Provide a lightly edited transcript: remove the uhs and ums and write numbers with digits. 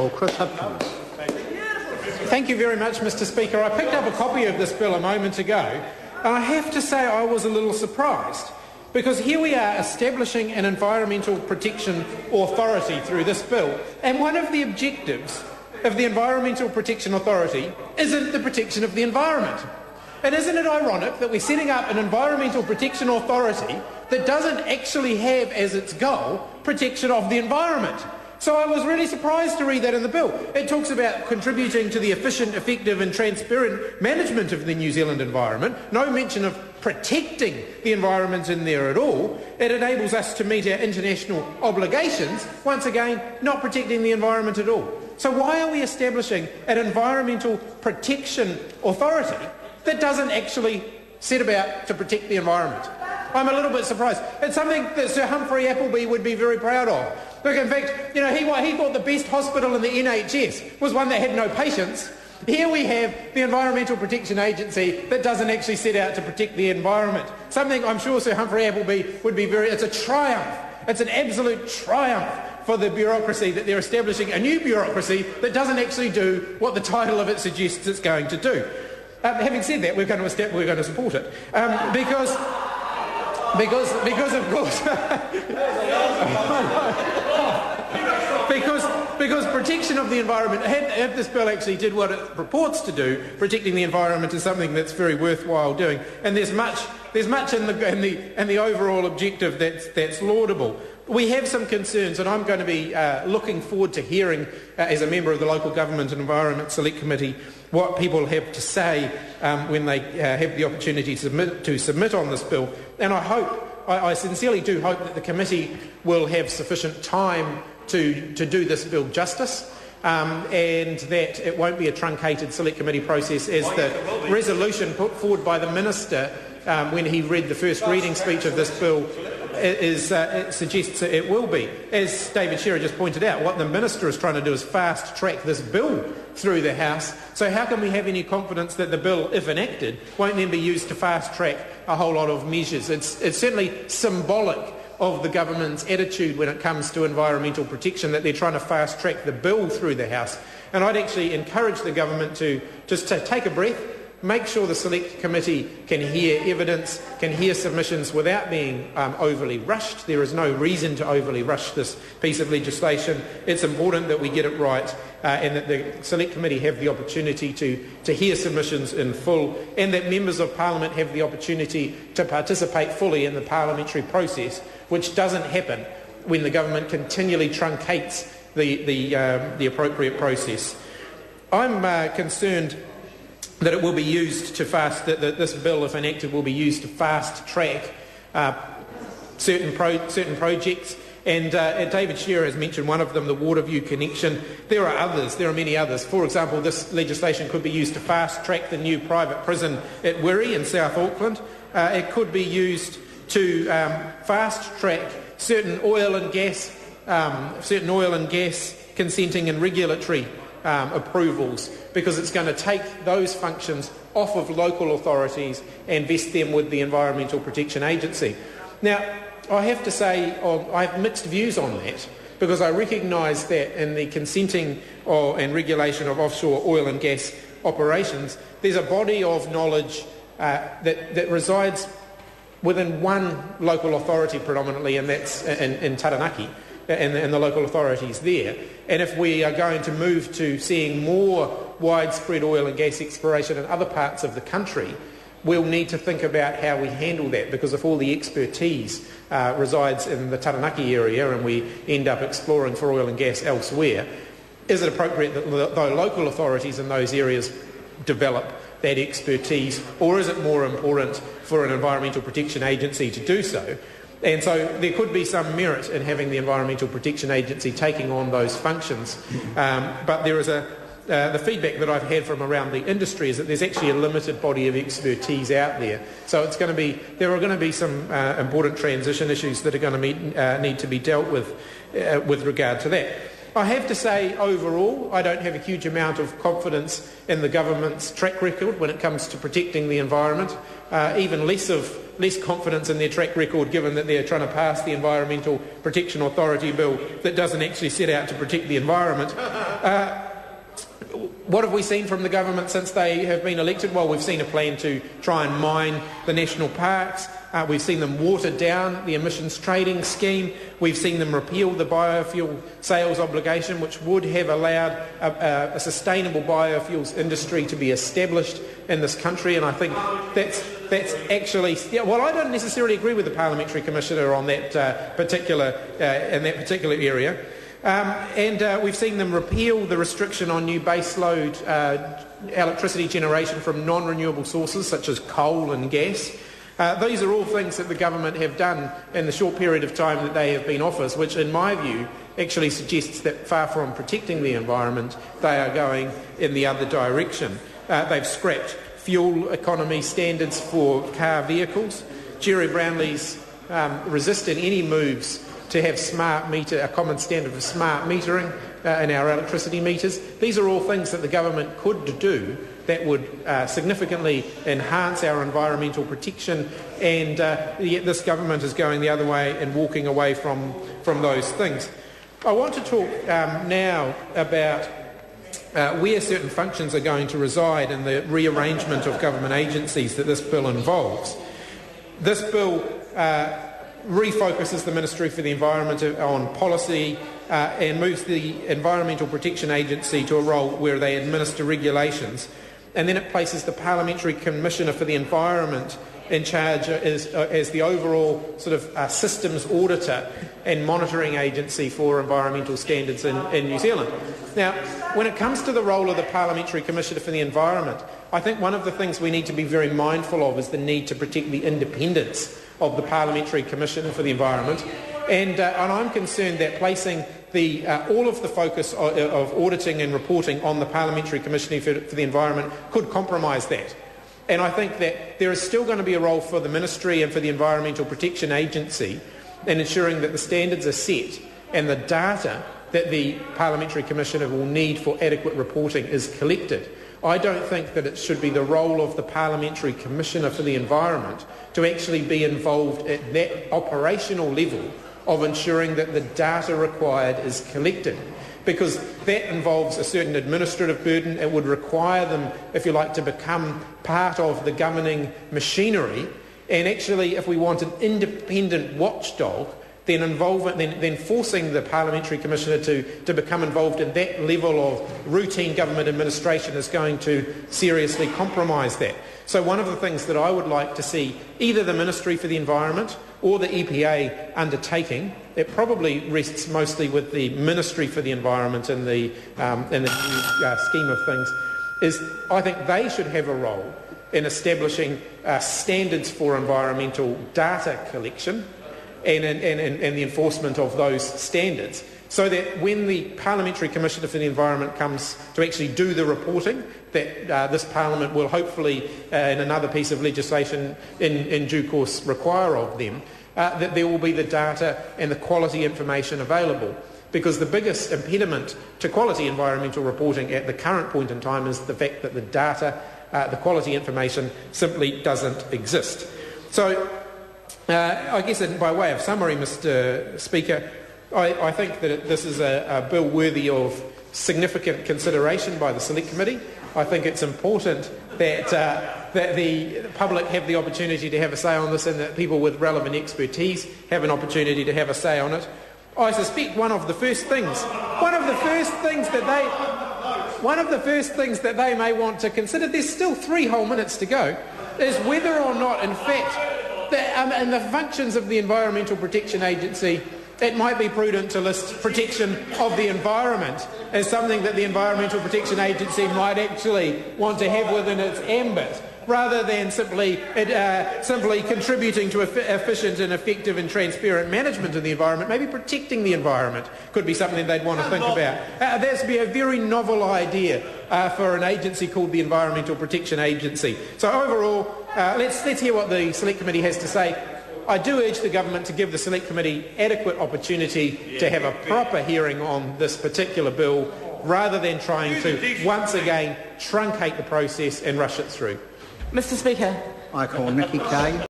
Bill. Chris Hipkins. Thank you very much, Mr Speaker. I picked up a copy of this bill a moment ago, and I have to say I was a little surprised, because here we are establishing an environmental protection authority through this bill, and one of the objectives of the Environmental Protection Authority isn't the protection of the environment. And isn't it ironic that we're setting up an Environmental Protection Authority that doesn't actually have as its goal protection of the environment? So I was really surprised to read that in the bill. It talks about contributing to the efficient, effective and transparent management of the New Zealand environment. No mention of protecting the environment in there at all. It enables us to meet our international obligations, once again not protecting the environment at all. So why are we establishing an Environmental Protection Authority that doesn't actually set about to protect the environment? I'm a little bit surprised. It's something that Sir Humphrey Appleby would be very proud of. Look, in fact, he thought the best hospital in the NHS was one that had no patients. Here we have the Environmental Protection Agency that doesn't actually set out to protect the environment. Something I'm sure Sir Humphrey Appleby would be it's a triumph. It's an absolute triumph for the bureaucracy that they're establishing a new bureaucracy that doesn't actually do what the title of it suggests it's going to do. Having said that, we're going to support it because of course because protection of the environment, if this bill actually did what it purports to do, protecting the environment is something that's very worthwhile doing, and there's much in the overall objective that's laudable. We have some concerns, and I'm going to be looking forward to hearing, as a member of the Local Government and Environment Select Committee, what people have to say when they have the opportunity to submit on this bill. And I sincerely do hope that the committee will have sufficient time to do this bill justice, and that it won't be a truncated select committee process as the resolution put forward by the Minister when he read the first reading speech of this bill it suggests it will be. As David Shearer just pointed out, what the Minister is trying to do is fast-track this bill through the House. So how can we have any confidence that the bill, if enacted, won't then be used to fast-track a whole lot of measures? It's certainly symbolic of the government's attitude when it comes to environmental protection that they're trying to fast-track the bill through the House. And I'd actually encourage the government to just take a breath, make sure the Select Committee can hear evidence, can hear submissions without being overly rushed. There is no reason to overly rush this piece of legislation. It's important that we get it right and that the Select Committee have the opportunity to hear submissions in full, and that members of Parliament have the opportunity to participate fully in the parliamentary process, which doesn't happen when the government continually truncates the appropriate process. I'm concerned that it will be used to that this bill, if enacted, will be used to fast-track certain projects. And David Shearer has mentioned one of them, the Waterview connection. There are others. There are many others. For example, this legislation could be used to fast-track the new private prison at Wiri in South Auckland. It could be used to fast-track certain oil and gas consenting and regulatory approvals, because it's going to take those functions off of local authorities and vest them with the Environmental Protection Agency. Now, I have to say I have mixed views on that, because I recognise that in the consenting and regulation of offshore oil and gas operations, there's a body of knowledge that resides within one local authority predominantly, and that's in Taranaki, and the local authorities there. And if we are going to move to seeing more widespread oil and gas exploration in other parts of the country, we'll need to think about how we handle that, because if all the expertise resides in the Taranaki area and we end up exploring for oil and gas elsewhere, is it appropriate that the local authorities in those areas develop that expertise, or is it more important for an Environmental Protection Agency to do so? And so there could be some merit in having the Environmental Protection Agency taking on those functions. But there is the feedback that I've had from around the industry is that there's actually a limited body of expertise out there. So there are going to be some important transition issues that are going to need to be dealt with regard to that. I have to say, overall, I don't have a huge amount of confidence in the government's track record when it comes to protecting the environment, even less confidence in their track record given that they're trying to pass the Environmental Protection Authority bill that doesn't actually set out to protect the environment. What have we seen from the government since they have been elected? Well, we've seen a plan to try and mine the national parks. We've seen them water down the emissions trading scheme. We've seen them repeal the biofuel sales obligation, which would have allowed a sustainable biofuels industry to be established in this country. And I think that's actually... well, I don't necessarily agree with the Parliamentary Commissioner on that particular area. And we've seen them repeal the restriction on new baseload electricity generation from non-renewable sources such as coal and gas. These are all things that the government have done in the short period of time that they have been in office, which in my view actually suggests that far from protecting the environment, they are going in the other direction. They've scrapped fuel economy standards for car vehicles. Jerry Brownlee's resisted any moves to have a common standard of smart metering in our electricity meters. These are all things that the government could do that would significantly enhance our environmental protection, and yet this government is going the other way and walking away from those things. I want to talk now about where certain functions are going to reside in the rearrangement of government agencies that this bill involves. This bill refocuses the Ministry for the Environment on policy and moves the Environmental Protection Agency to a role where they administer regulations. And then it places the Parliamentary Commissioner for the Environment in charge as the overall sort of systems auditor and monitoring agency for environmental standards in New Zealand. Now, when it comes to the role of the Parliamentary Commissioner for the Environment, I think one of the things we need to be very mindful of is the need to protect the independence of the Parliamentary Commissioner for the Environment. And I'm concerned that placing all of the focus of auditing and reporting on the Parliamentary Commissioner for the Environment could compromise that. And I think that there is still going to be a role for the Ministry and for the Environmental Protection Agency in ensuring that the standards are set and the data that the Parliamentary Commissioner will need for adequate reporting is collected. I don't think that it should be the role of the Parliamentary Commissioner for the Environment to actually be involved at that operational level of ensuring that the data required is collected, because that involves a certain administrative burden. It would require them, if you like, to become part of the governing machinery. And actually, if we want an independent watchdog, then forcing the Parliamentary Commissioner to become involved in that level of routine government administration is going to seriously compromise that. So one of the things that I would like to see either the Ministry for the Environment or the EPA undertaking, it probably rests mostly with the Ministry for the Environment in the new scheme of things, is I think they should have a role in establishing standards for environmental data collection and the enforcement of those standards, so that when the Parliamentary Commissioner for the Environment comes to actually do the reporting that this Parliament will hopefully, in another piece of legislation in due course, require of them, that there will be the data and the quality information available. Because the biggest impediment to quality environmental reporting at the current point in time is the fact that the data, the quality information, simply doesn't exist. So, I guess by way of summary, Mr. Speaker, I think that this is a bill worthy of significant consideration by the Select Committee. I think it's important that the public have the opportunity to have a say on this, and that people with relevant expertise have an opportunity to have a say on it. I suspect one of the first things that they may want to consider, there's still 3 whole minutes to go, is whether or not, in fact, in the functions of the Environmental Protection Agency, it might be prudent to list protection of the environment as something that the Environmental Protection Agency might actually want to have within its ambit, rather than simply contributing to efficient and effective and transparent management of the environment. Maybe protecting the environment could be something they'd want to think about. That would be a very novel idea for an agency called the Environmental Protection Agency. So overall, let's hear what the Select Committee has to say. I do urge the government to give the Select Committee adequate opportunity to have a proper hearing on this particular bill, rather than trying to once again truncate the process and rush it through. Mr Speaker. I call Nikki Kaye.